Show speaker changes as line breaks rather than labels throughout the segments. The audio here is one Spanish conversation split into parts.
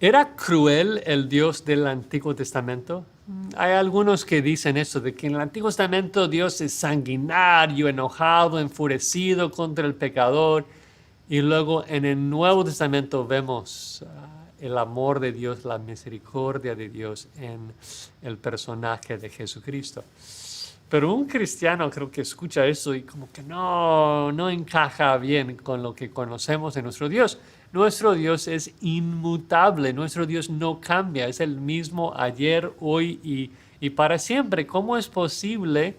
¿Era cruel el Dios del Antiguo Testamento? Hay algunos que dicen eso, de que en el Antiguo Testamento Dios es sanguinario, enojado, enfurecido contra el pecador, y luego en el Nuevo Testamento vemos el amor de Dios, la misericordia de Dios en el personaje de Jesucristo. Pero un cristiano creo que escucha eso y como que no encaja bien con lo que conocemos de nuestro Dios. Nuestro Dios es inmutable, nuestro Dios no cambia, es el mismo ayer, hoy y para siempre. ¿Cómo es posible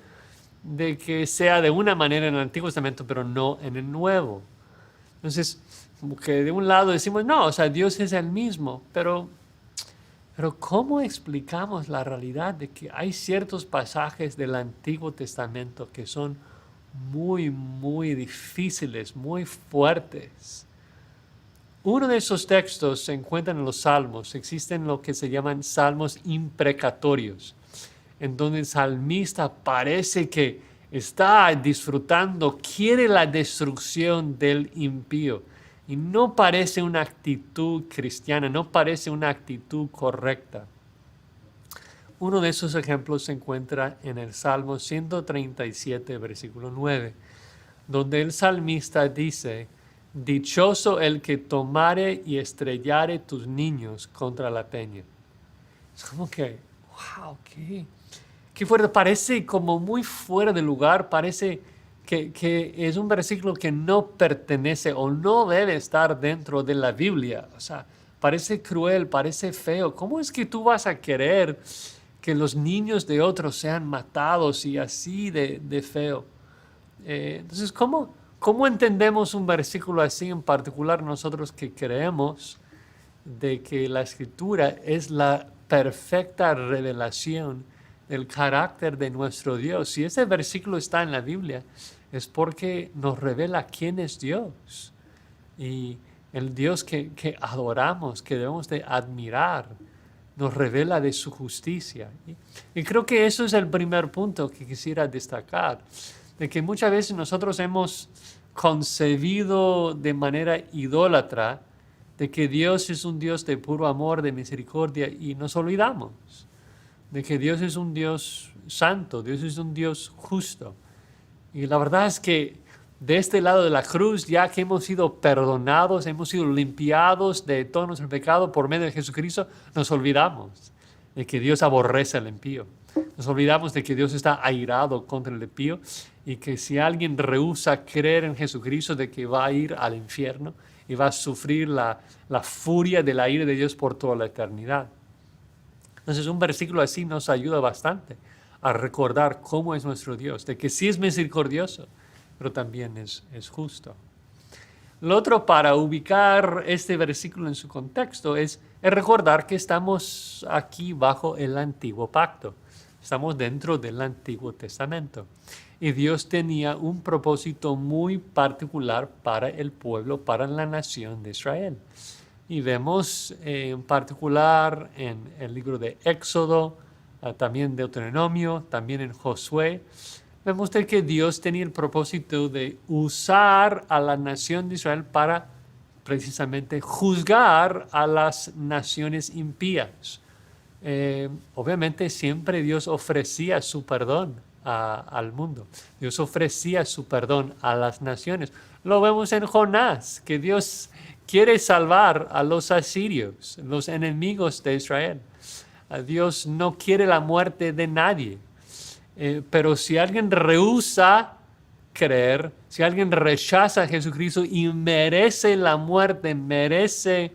de que sea de una manera en el Antiguo Testamento, pero no en el Nuevo? Entonces, como que de un lado decimos, no, o sea, Dios es el mismo, pero ¿cómo explicamos la realidad de que hay ciertos pasajes del Antiguo Testamento que son muy difíciles, muy fuertes? Uno de esos textos se encuentra en los Salmos. Existen lo que se llaman salmos imprecatorios, en donde el salmista parece que está disfrutando, quiere la destrucción del impío. Y no parece una actitud cristiana, no parece una actitud correcta. Uno de esos ejemplos se encuentra en el Salmo 137, versículo 9, donde el salmista dice: dichoso el que tomare y estrellare tus niños contra la peña. Es como que, wow, qué fuerte. Parece como muy fuera de lugar, parece que es un versículo que no pertenece o no debe estar dentro de la Biblia. O sea, parece cruel, parece feo. ¿Cómo es que tú vas a querer que los niños de otros sean matados y así de feo? Entonces, ¿cómo entendemos un versículo así en particular nosotros que creemos de que la Escritura es la perfecta revelación del carácter de nuestro Dios? Si ese versículo está en la Biblia, es porque nos revela quién es Dios y el Dios que adoramos, que debemos de admirar, nos revela de su justicia. Y creo que eso es el primer punto que quisiera destacar, de que muchas veces nosotros hemos concebido de manera idólatra de que Dios es un Dios de puro amor, de misericordia, y nos olvidamos de que Dios es un Dios santo, Dios es un Dios justo. Y la verdad es que de este lado de la cruz, ya que hemos sido perdonados, hemos sido limpiados de todo nuestro pecado por medio de Jesucristo, nos olvidamos de que Dios aborrece al impío. Nos olvidamos de que Dios está airado contra el impío y que si alguien rehúsa creer en Jesucristo, de que va a ir al infierno y va a sufrir la furia de la ira de Dios por toda la eternidad. Entonces un versículo así nos ayuda bastante a recordar cómo es nuestro Dios, de que sí es misericordioso, pero también es justo. Lo otro, para ubicar este versículo en su contexto, es recordar que estamos aquí bajo el antiguo pacto. Estamos dentro del Antiguo Testamento. Y Dios tenía un propósito muy particular para el pueblo, para la nación de Israel. Y vemos en particular en el libro de Éxodo, también Deuteronomio, también en Josué, vemos que Dios tenía el propósito de usar a la nación de Israel para precisamente juzgar a las naciones impías. Obviamente siempre Dios ofrecía su perdón al mundo. Dios ofrecía su perdón a las naciones. Lo vemos en Jonás, que Dios quiere salvar a los asirios, los enemigos de Israel. Dios no quiere la muerte de nadie. Pero si alguien rehúsa creer, si alguien rechaza a Jesucristo y merece la muerte, merece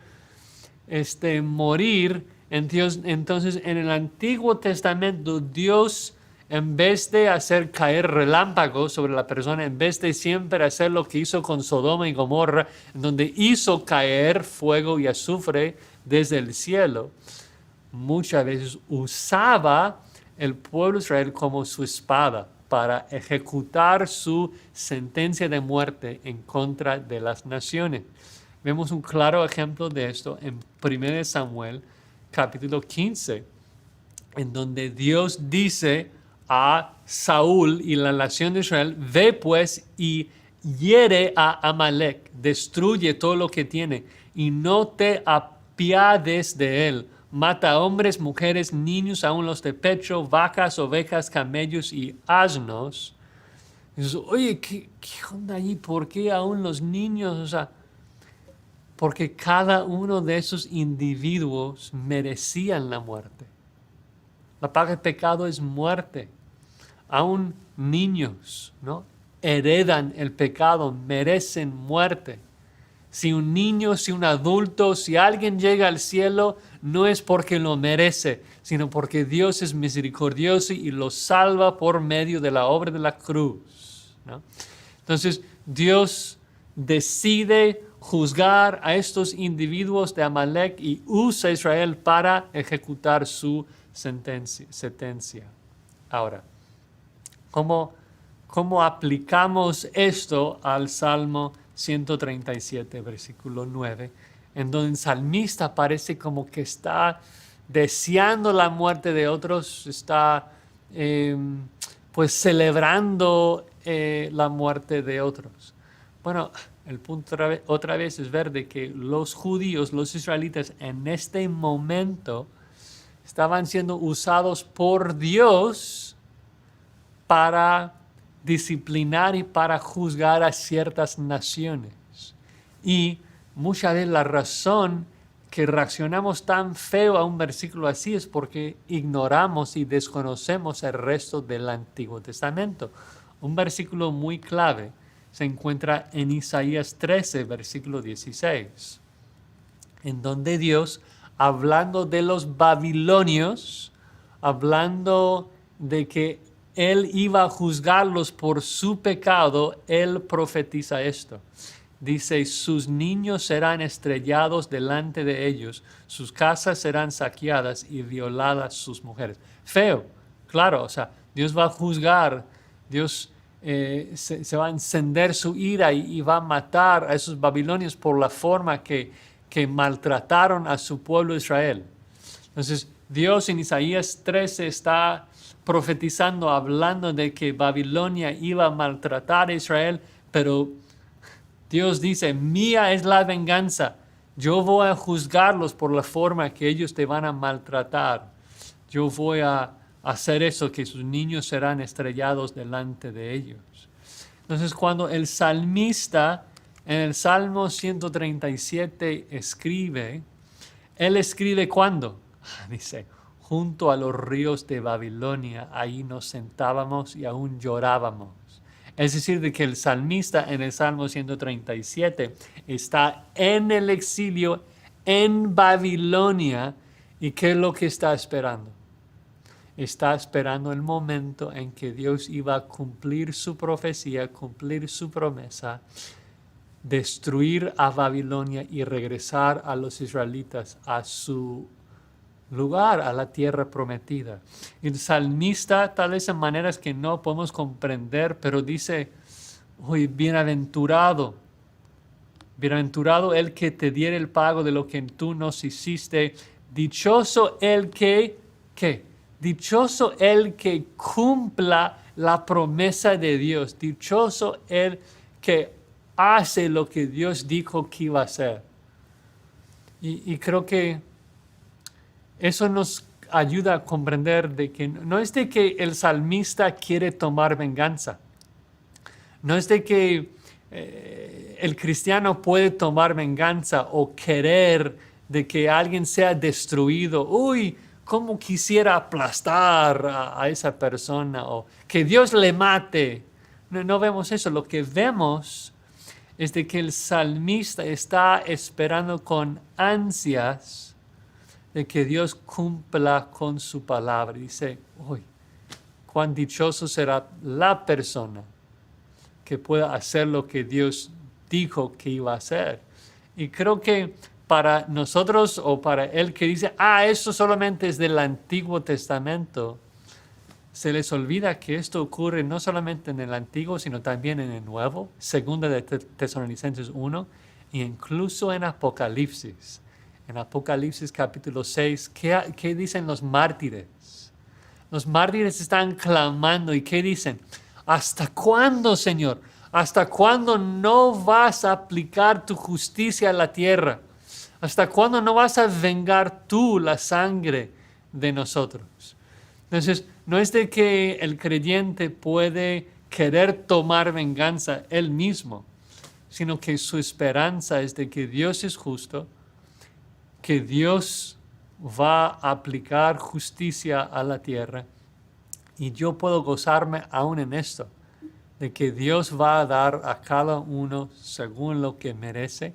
morir, entonces en el Antiguo Testamento Dios, en vez de hacer caer relámpagos sobre la persona, en vez de siempre hacer lo que hizo con Sodoma y Gomorra, en donde hizo caer fuego y azufre desde el cielo, muchas veces usaba el pueblo de Israel como su espada para ejecutar su sentencia de muerte en contra de las naciones. Vemos un claro ejemplo de esto en 1 Samuel capítulo 15, en donde Dios dice a Saúl y la nación de Israel: ve pues y hiere a Amalek, destruye todo lo que tiene y no te apiades de él. Mata hombres, mujeres, niños, aun los de pecho, vacas, ovejas, camellos y asnos. Y dices, oye, ¿qué onda allí? ¿Por qué aún los niños? O sea, porque cada uno de esos individuos merecían la muerte. La paga del pecado es muerte. Aún niños, ¿no? Heredan el pecado, merecen muerte. Si un niño, si un adulto, si alguien llega al cielo, no es porque lo merece, sino porque Dios es misericordioso y lo salva por medio de la obra de la cruz, ¿no? Entonces, Dios decide juzgar a estos individuos de Amalek y usa a Israel para ejecutar su sentencia. Ahora, ¿cómo aplicamos esto al Salmo 137, versículo 9, en donde el salmista parece como que está deseando la muerte de otros, está pues celebrando la muerte de otros? Bueno, el punto otra vez es ver de que los judíos, los israelitas, en este momento estaban siendo usados por Dios para disciplinar y para juzgar a ciertas naciones. Y muchas veces la razón que reaccionamos tan feo a un versículo así es porque ignoramos y desconocemos el resto del Antiguo Testamento. Un versículo muy clave se encuentra en Isaías 13, versículo 16, en donde Dios, hablando de los babilonios, hablando de que Él iba a juzgarlos por su pecado, Él profetiza esto. Dice, sus niños serán estrellados delante de ellos, sus casas serán saqueadas y violadas sus mujeres. Feo, claro, o sea, Dios va a juzgar, Dios se va a encender su ira y va a matar a esos babilonios por la forma que maltrataron a su pueblo Israel. Entonces, Dios en Isaías 13 está profetizando, hablando de que Babilonia iba a maltratar a Israel, pero Dios dice, mía es la venganza, yo voy a juzgarlos por la forma que ellos te van a maltratar. Yo voy a hacer eso, que sus niños serán estrellados delante de ellos. Entonces, cuando el salmista en el Salmo 137 escribe, él escribe ¿cuándo? Dice, junto a los ríos de Babilonia, ahí nos sentábamos y aún llorábamos. Es decir, de que el salmista en el Salmo 137 está en el exilio en Babilonia. ¿Y qué es lo que está esperando? Está esperando el momento en que Dios iba a cumplir su profecía, cumplir su promesa, destruir a Babilonia y regresar a los israelitas a su lugar, a la tierra prometida. El salmista, tal vez en maneras que no podemos comprender, pero dice, uy, bienaventurado el que te diere el pago de lo que tú nos hiciste, dichoso el que, ¿qué? Dichoso el que cumpla la promesa de Dios, dichoso el que hace lo que Dios dijo que iba a hacer. Y creo que eso nos ayuda a comprender de que no es de que el salmista quiere tomar venganza. No es de que el cristiano puede tomar venganza o querer de que alguien sea destruido. Uy, cómo quisiera aplastar a esa persona o que Dios le mate. No vemos eso. Lo que vemos es de que el salmista está esperando con ansias de que Dios cumpla con su palabra. Dice, uy, cuán dichoso será la persona que pueda hacer lo que Dios dijo que iba a hacer. Y creo que para nosotros o para él que dice, eso solamente es del Antiguo Testamento, se les olvida que esto ocurre no solamente en el Antiguo, sino también en el Nuevo, segunda de Tesalonicenses 1, e incluso en Apocalipsis. En Apocalipsis capítulo 6, ¿qué dicen los mártires? Los mártires están clamando y ¿qué dicen? ¿Hasta cuándo, Señor? ¿Hasta cuándo no vas a aplicar tu justicia a la tierra? ¿Hasta cuándo no vas a vengar tú la sangre de nosotros? Entonces, no es de que el creyente puede querer tomar venganza él mismo, sino que su esperanza es de que Dios es justo, que Dios va a aplicar justicia a la tierra, y yo puedo gozarme aún en esto, de que Dios va a dar a cada uno según lo que merece,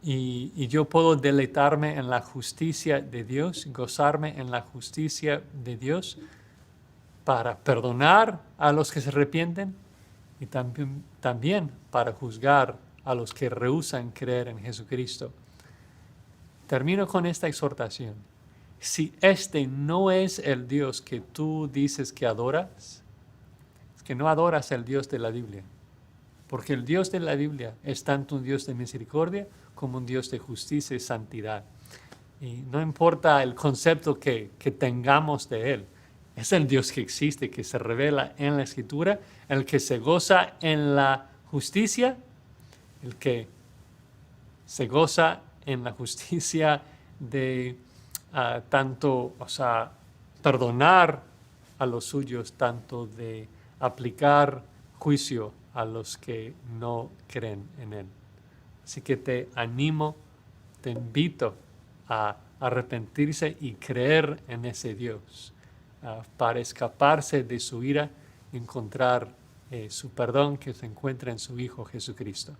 y yo puedo deleitarme en la justicia de Dios, gozarme en la justicia de Dios para perdonar a los que se arrepienten y también para juzgar a los que rehúsan creer en Jesucristo. Termino con esta exhortación. Si este no es el Dios que tú dices que adoras, es que no adoras al Dios de la Biblia. Porque el Dios de la Biblia es tanto un Dios de misericordia como un Dios de justicia y santidad. Y no importa el concepto que tengamos de Él, es el Dios que existe, que se revela en la Escritura, el que se goza en la justicia, el que se goza en la justicia de tanto, perdonar a los suyos, tanto de aplicar juicio a los que no creen en Él. Así que te animo, te invito a arrepentirse y creer en ese Dios para escaparse de su ira y encontrar su perdón que se encuentra en su Hijo Jesucristo.